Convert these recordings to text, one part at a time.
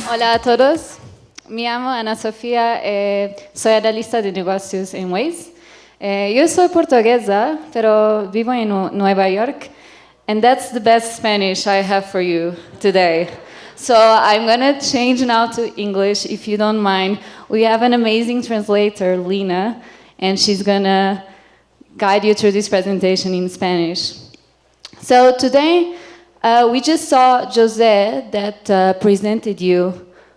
Hola a todos, me llamo Ana Sofía, soy analista de negocios en Waze. Yo soy portuguesa, pero vivo en Nueva York, and that's the best Spanish I have for you today. So I'm gonna change now to English, if you don't mind. We have an amazing translator, Lina, and she's gonna guide you through this presentation in Spanish. So today, we just saw José that presented you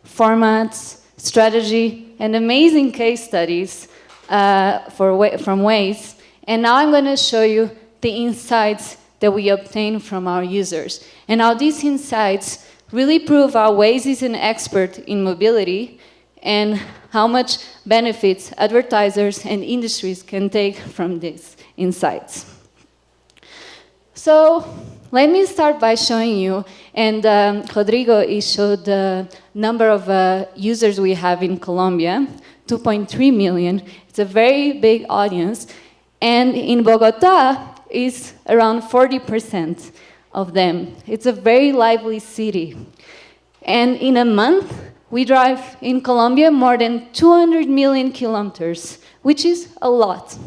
formats, strategy, and amazing case studies from Waze. And now I'm going to show you the insights that we obtain from our users. And how these insights really prove how Waze is an expert in mobility and how much benefits advertisers and industries can take from these insights. So let me start by showing you, and Rodrigo showed the number of users we have in Colombia, 2.3 million. It's a very big audience. And in Bogota, it's around 40% of them. It's a very lively city. And in a month, we drive in Colombia more than 200 million kilometers, which is a lot.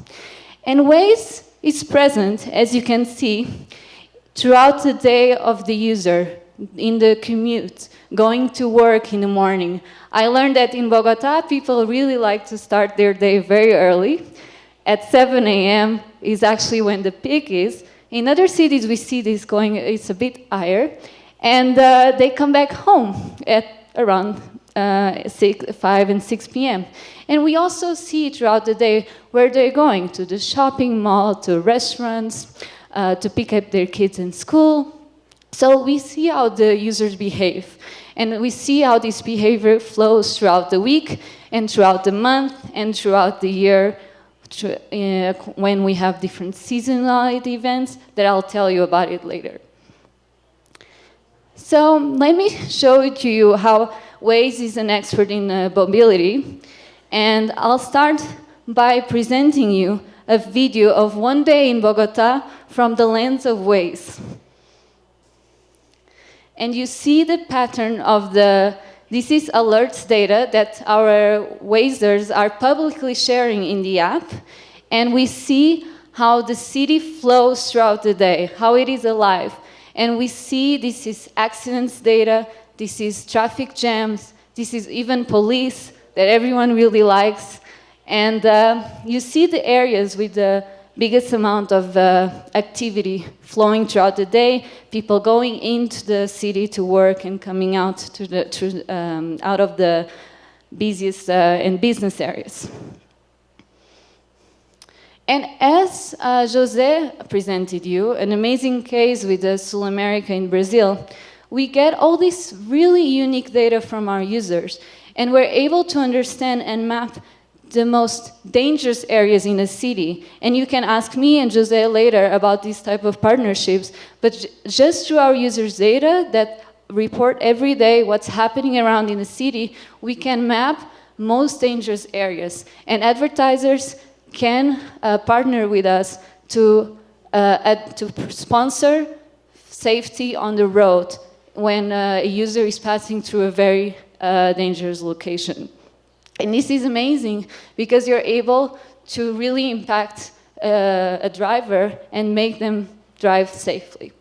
And Waze is present, as you can see, throughout the day of the user, in the commute, going to work in the morning. I learned that in Bogota, people really like to start their day very early. At 7 a.m. is actually when the peak is. In other cities, we see this going, it's a bit higher. And they come back home at around 5 and 6 p.m. And we also see throughout the day where they're going, to the shopping mall, to restaurants, to pick up their kids in school. So we see how the users behave. And we see how this behavior flows throughout the week, and throughout the month, and throughout the year, when we have different seasonality events that I'll tell you about it later. So let me show to you how Waze is an expert in mobility. And I'll start by presenting you a video of one day in Bogota from the lens of Waze. And you see the pattern of this is alerts data that our Wazers are publicly sharing in the app. And we see how the city flows throughout the day, how it is alive. And we see this is accidents data, this is traffic jams, this is even police that everyone really likes. And you see the areas with the biggest amount of activity flowing throughout the day, people going into the city to work and coming out out of the busiest and business areas. And as José presented you, an amazing case with Sul America in Brazil, we get all this really unique data from our users, and we're able to understand and map the most dangerous areas in a city. And you can ask me and José later about these type of partnerships, but just through our users' data that report every day what's happening around in the city, we can map most dangerous areas. And advertisers can partner with us to sponsor safety on the road when a user is passing through a very dangerous location. And this is amazing because you're able to really impact a driver and make them drive safely.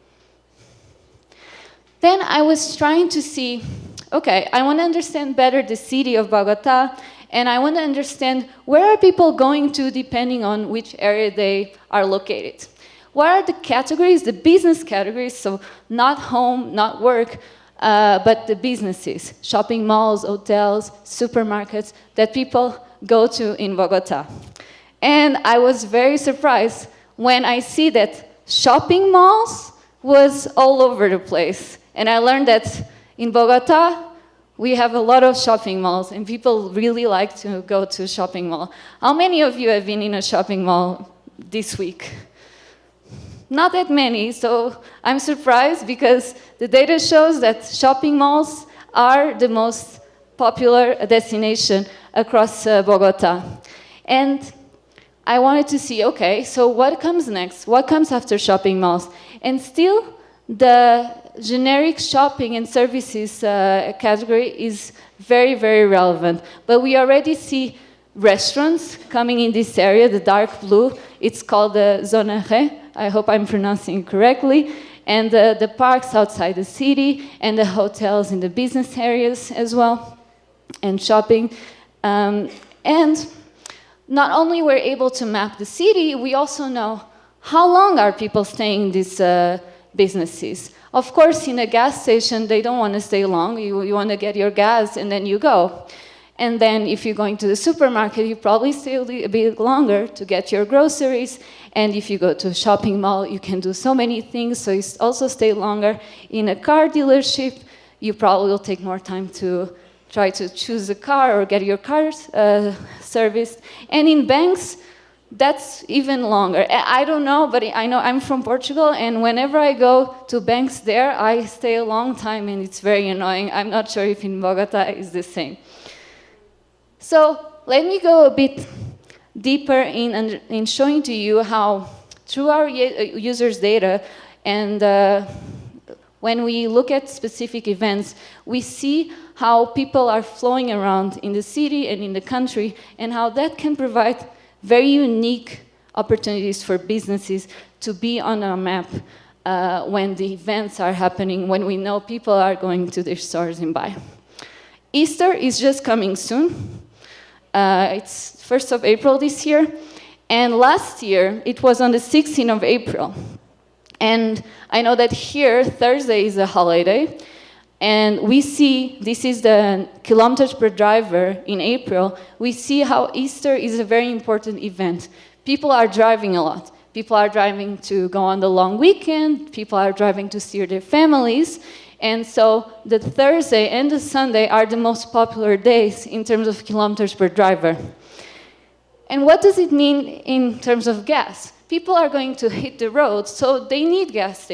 Then I was trying to see, okay, I want to understand better the city of Bogota, and I want to understand where are people going to depending on which area they are located. What are the categories, the business categories, so not home, not work, but the businesses, shopping malls, hotels, supermarkets that people go to in Bogota. And I was very surprised when I see that shopping malls was all over the place. And I learned that in Bogota, we have a lot of shopping malls, and people really like to go to a shopping mall. How many of you have been in a shopping mall this week? not that many, so I'm surprised because the data shows that shopping malls are the most popular destination across Bogota. And I wanted to see, okay, so what comes next? What comes after shopping malls? And still, the generic shopping and services category is very, very relevant. But we already see restaurants coming in this area, the dark blue. It's called the Zona Re. I hope I'm pronouncing it correctly. And the parks outside the city, and the hotels in the business areas as well, and shopping. And not only we're able to map the city, we also know how long are people staying in these businesses. Of course, in a gas station, they don't want to stay long. You want to get your gas and then you go. And then if you're going to the supermarket, you probably stay a bit longer to get your groceries. And if you go to a shopping mall, you can do so many things, so you also stay longer. In a car dealership, you probably will take more time to try to choose a car or get your car serviced. And in banks, that's even longer. I don't know, but I know I'm from Portugal, and whenever I go to banks there, I stay a long time, and it's very annoying. I'm not sure if in Bogota is the same. So let me go a bit deeper in showing to you how, through our users' data, and when we look at specific events, we see how people are flowing around in the city and in the country, and how that can provide very unique opportunities for businesses to be on our map when the events are happening, when we know people are going to their stores and buy. Easter is just coming soon. It's 1st of April this year, and last year it was on the 16th of April. And I know that here, Thursday is a holiday, and we see, this is the kilometers per driver in April, we see how Easter is a very important event. People are driving a lot. People are driving to go on the long weekend, people are driving to see their families, and so the Thursday and the Sunday are the most popular days in terms of kilometers per driver. And what does it mean in terms of gas? People are going to hit the road, so they need gas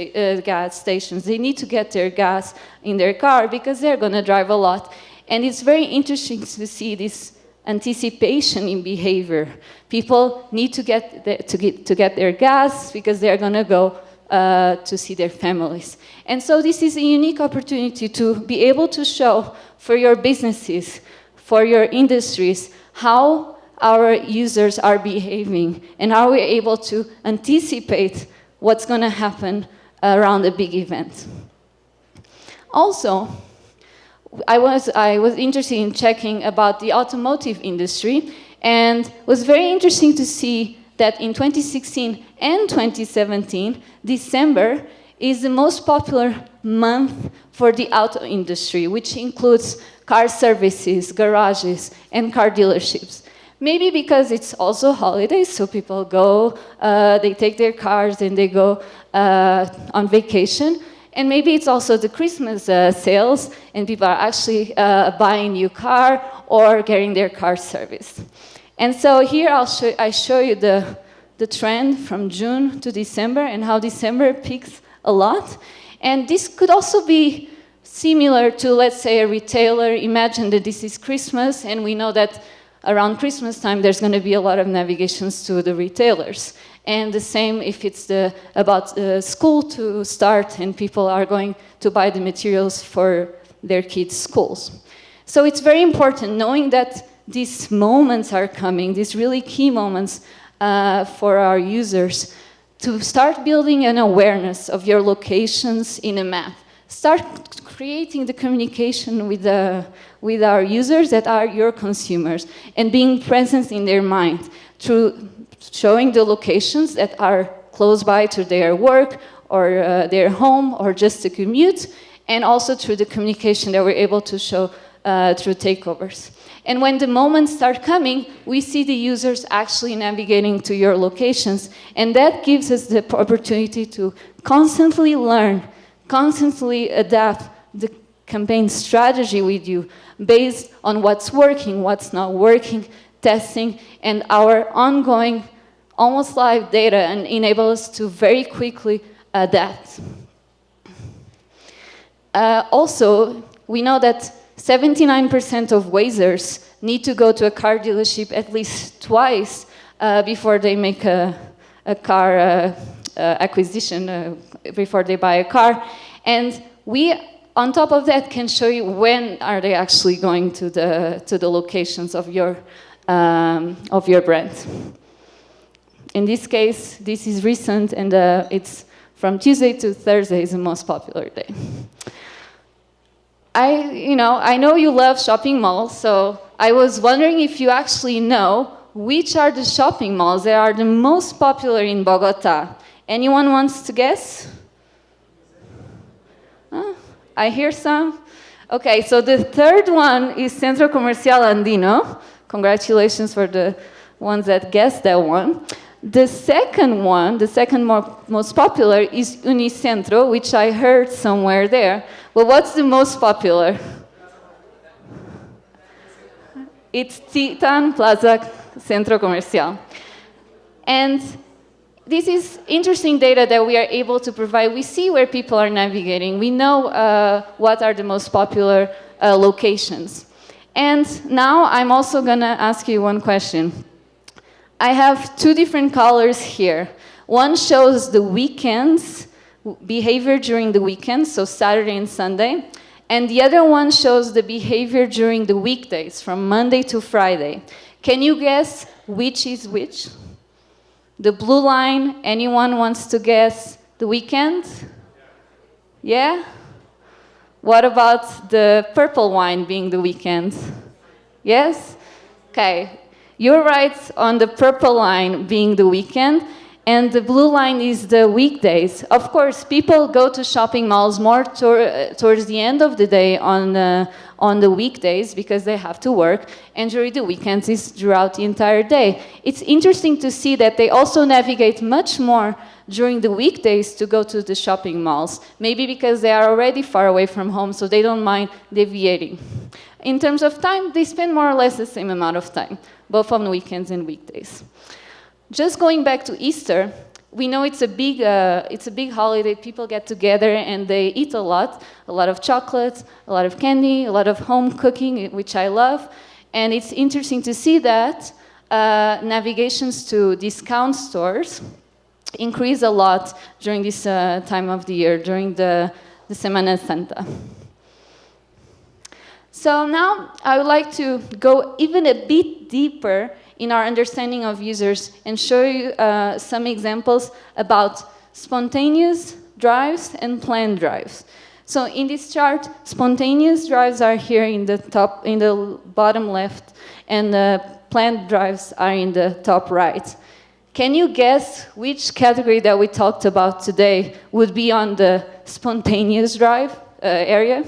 stations. They need to get their gas in their car because they're going to drive a lot. And it's very interesting to see this anticipation in behavior. People need to get their gas because they're going to go to see their families. And so this is a unique opportunity to be able to show for your businesses, for your industries, how our users are behaving and how we're able to anticipate what's going to happen around a big event. Also, I was interested in checking about the automotive industry, and it was very interesting to see that in 2016 and 2017, December is the most popular month for the auto industry, which includes car services, garages, and car dealerships. Maybe because it's also holidays, so people go, they take their cars and they go on vacation. And maybe it's also the Christmas sales, and people are actually buying a new car or getting their car serviced. And so here I show you the trend from June to December and how December peaks a lot. And this could also be similar to, let's say, a retailer. Imagine that this is Christmas, and we know that around Christmas time there's going to be a lot of navigations to the retailers. And the same if it's about school to start and people are going to buy the materials for their kids' schools. So it's very important knowing that these moments are coming, these really key moments for our users, to start building an awareness of your locations in a map. Start creating the communication with our users that are your consumers and being present in their mind through showing the locations that are close by to their work or their home or just to commute, and also through the communication that we're able to show through takeovers. And when the moments start coming, we see the users actually navigating to your locations, and that gives us the opportunity to constantly learn, constantly adapt the campaign strategy with you based on what's working, what's not working, testing, and our ongoing almost live data and enable us to very quickly adapt. Also, we know that 79% of Wazers need to go to a car dealership at least twice before they make a car acquisition, before they buy a car. And we, on top of that, can show you when are they actually going to the locations of your brand. In this case, this is recent, and it's from Tuesday to Thursday is the most popular day. I know you love shopping malls, so I was wondering if you actually know which are the shopping malls that are the most popular in Bogota. Anyone wants to guess? I hear some. Okay, so the third one is Centro Comercial Andino. Congratulations for the ones that guessed that one. The second one, the second most popular, is Unicentro, which I heard somewhere there. Well, what's the most popular? It's Titan Plaza Centro Comercial. And this is interesting data that we are able to provide. We see where people are navigating. We know what are the most popular locations. And now I'm also going to ask you one question. I have two different colors here. One shows the weekends, behavior during the weekend, so Saturday and Sunday. And the other one shows the behavior during the weekdays, from Monday to Friday. Can you guess which is which? The blue line, anyone wants to guess the weekend? Yeah? What about the purple line being the weekend? Yes? Okay. You're right on the purple line being the weekend, and the blue line is the weekdays. Of course, people go to shopping malls more towards the end of the day on the weekdays because they have to work, and during the weekends is throughout the entire day. It's interesting to see that they also navigate much more during the weekdays to go to the shopping malls, maybe because they are already far away from home, so they don't mind deviating. In terms of time, they spend more or less the same amount of time, both on weekends and weekdays. Just going back to Easter, we know it's a big holiday. People get together and they eat a lot of chocolates, a lot of candy, a lot of home cooking, which I love. And it's interesting to see that navigations to discount stores increase a lot during this time of the year, during the Semana Santa. So now I would like to go even a bit deeper in our understanding of users and show you some examples about spontaneous drives and planned drives. So in this chart, spontaneous drives are here in the top, in the bottom left, and planned drives are in the top right. Can you guess which category that we talked about today would be on the spontaneous drive area?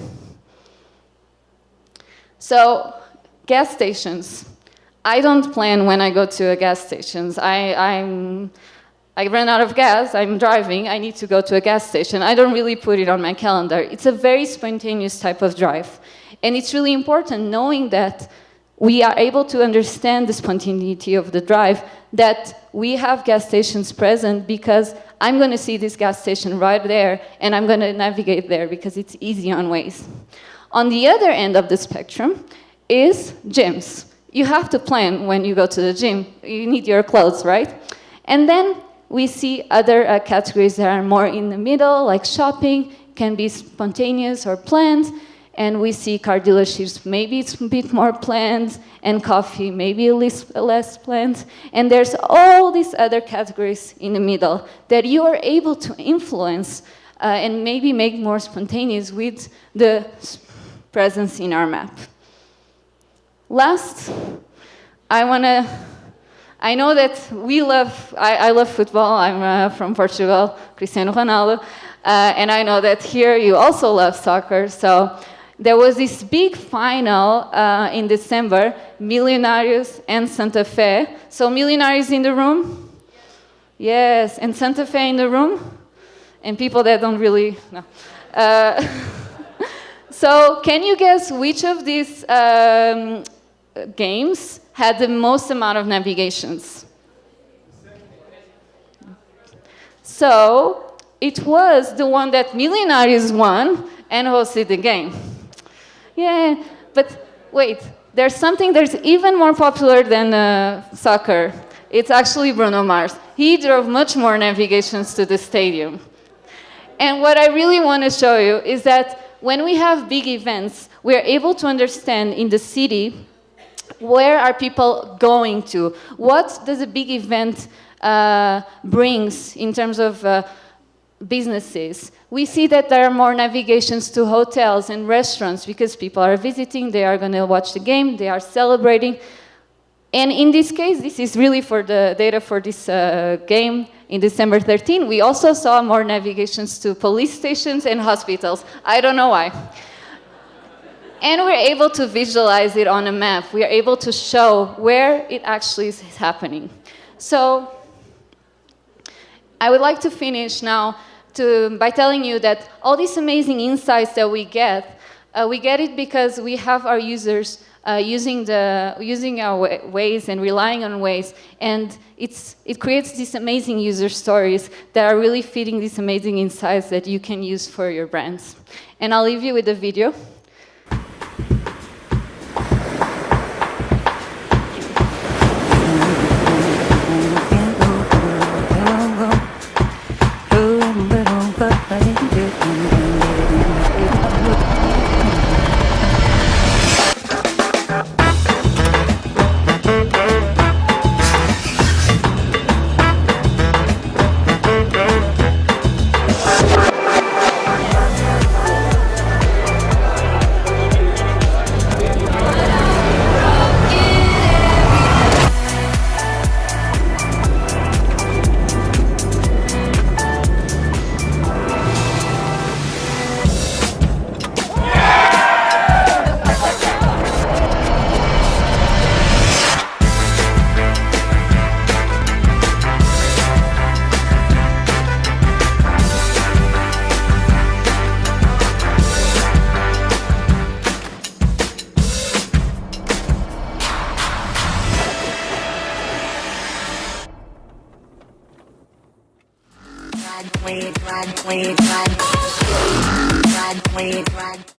So, gas stations. I don't plan when I go to a gas station. I ran out of gas, I'm driving, I need to go to a gas station. I don't really put it on my calendar. It's a very spontaneous type of drive. And it's really important knowing that we are able to understand the spontaneity of the drive, that we have gas stations present because I'm going to see this gas station right there and I'm going to navigate there because it's easy on Waze. On the other end of the spectrum is gyms. You have to plan when you go to the gym. You need your clothes, right? And then we see other categories that are more in the middle, like shopping, can be spontaneous or planned. And we see car dealerships, maybe it's a bit more planned, and coffee, maybe less planned. And there's all these other categories in the middle that you are able to influence and maybe make more spontaneous with the presence in our map. Last, I know that I love football. I'm from Portugal, Cristiano Ronaldo, and I know that here you also love soccer. So there was this big final in December, Millonarios and Santa Fe. So Millonarios in the room? Yes, and Santa Fe in the room? And people that don't really know. So can you guess which of these games had the most amount of navigations? So it was the one that Millionaires won and hosted the game. Yeah, but wait, there's something that's even more popular than soccer. It's actually Bruno Mars. He drove much more navigations to the stadium. And what I really want to show you is that when we have big events, we are able to understand in the city where are people going to? What does a big event brings in terms of businesses? We see that there are more navigations to hotels and restaurants because people are visiting, they are going to watch the game, they are celebrating. And in this case, this is really for the data for this game in December 13. We also saw more navigations to police stations and hospitals. I don't know why. And we're able to visualize it on a map. We are able to show where it actually is happening. So I would like to finish now by telling you that all these amazing insights that we get it because we have our users using our Waze and relying on Waze, and it creates these amazing user stories that are really feeding these amazing insights that you can use for your brands. And I'll leave you with a video. Run, wait, run, wait, run. Run, wait, run.